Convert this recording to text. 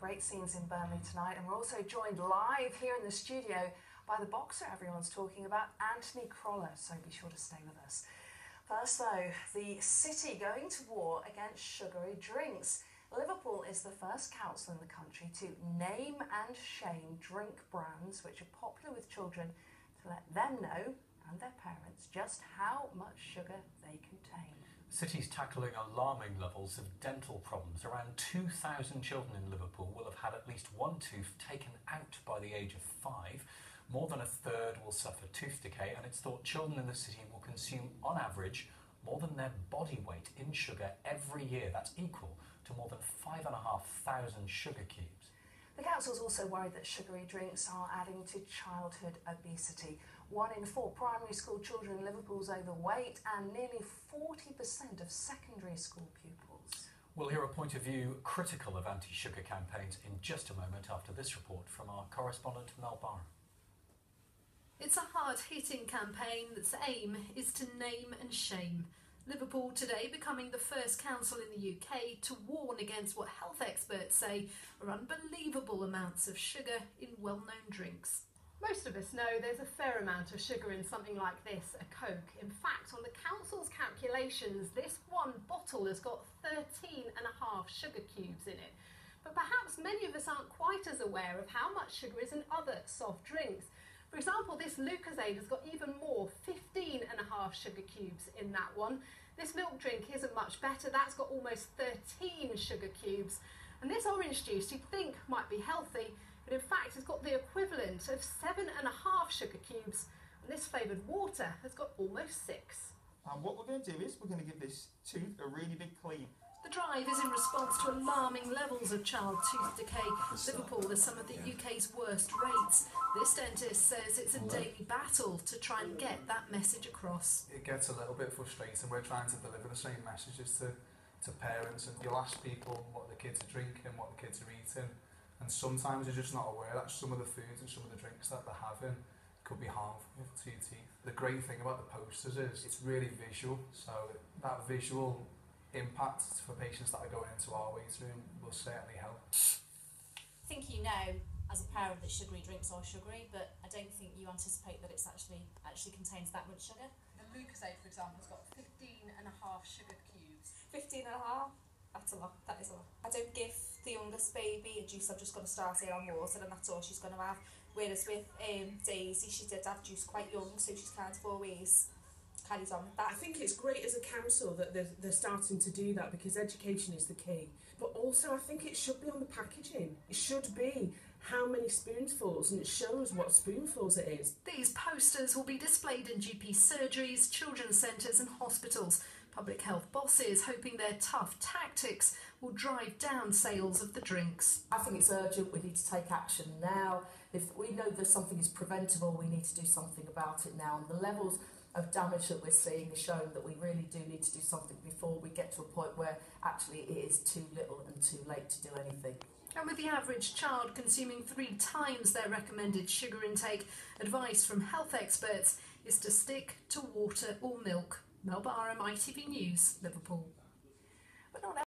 Great scenes in Burnley tonight, and we're also joined live here in the studio by the boxer everyone's talking about, Anthony Crolla, so be sure to stay with us. First though, the city going to war against sugary drinks. Liverpool is the first council in the country to name and shame drink brands which are popular with children to let them know, and their parents, just how much sugar they contain. The city's tackling alarming levels of dental problems. Around 2,000 children in Liverpool will have had at least one tooth taken out by the age of 5. More than a third will suffer tooth decay, and it's thought children in the city will consume, on average, more than their body weight in sugar every year. That's equal to more than 5,500 sugar cubes. The council's also worried that sugary drinks are adding to childhood obesity. 1 in 4 primary school children in Liverpool is overweight, and nearly 40% of secondary school pupils. We'll hear a point of view critical of anti-sugar campaigns in just a moment after this report from our correspondent Mel Barr. It's a hard-hitting campaign that's aim is to name and shame. Liverpool today becoming the first council in the UK to warn against what health experts say are unbelievable amounts of sugar in well-known drinks. Most of us know there's a fair amount of sugar in something like this, a Coke. In fact, on the council's calculations, this one bottle has got 13.5 sugar cubes in it. But perhaps many of us aren't quite as aware of how much sugar is in other soft drinks. For example, this Lucozade has got even more, 15.5 sugar cubes in that one. This milk drink isn't much better, that's got almost 13 sugar cubes. And this orange juice you'd think might be healthy, but in fact it's got the equivalent of 7.5 sugar cubes. And this flavoured water has got almost 6. And what we're going to do is we're going to give this tooth a really big clean. The drive is in response to alarming levels of child tooth decay. Liverpool has some of the UK's worst rates. This dentist says it's a daily battle to try and get that message across. It gets a little bit frustrating. We're trying to deliver the same messages to parents, and you'll ask people what the kids are drinking, what the kids are eating, and sometimes they're just not aware that some of the foods and some of the drinks that they're having could be harmful to your teeth. The great thing about the posters is it's really visual, so that visual impact for patients that are going into our waiting room will certainly help. I think you know as a parent that sugary drinks are sugary, but I don't think you anticipate that it's actually contains that much sugar. The Lucozade, for example, has got 15.5 sugar cubes. 15.5? That's a lot, that is a lot. I don't give the youngest baby a juice, I've just got to start her on water and that's all she's going to have. Whereas with Daisy, she did have juice quite young, so she's kind of always carries on with that. I think it's great as a council that they're starting to do that, because education is the key. But also I think it should be on the packaging. It should be how many spoonfuls, and it shows what spoonfuls it is. These posters will be displayed in GP surgeries, children's centres and hospitals. Public health bosses hoping their tough tactics will drive down sales of the drinks. I think it's urgent, we need to take action now. If we know that something is preventable, we need to do something about it now. And the levels of damage that we're seeing is showing that we really do need to do something before we get to a point where actually it is too little and too late to do anything. And with the average child consuming 3 times their recommended sugar intake, advice from health experts is to stick to water or milk. Mel Barr, ITV News, Liverpool. But not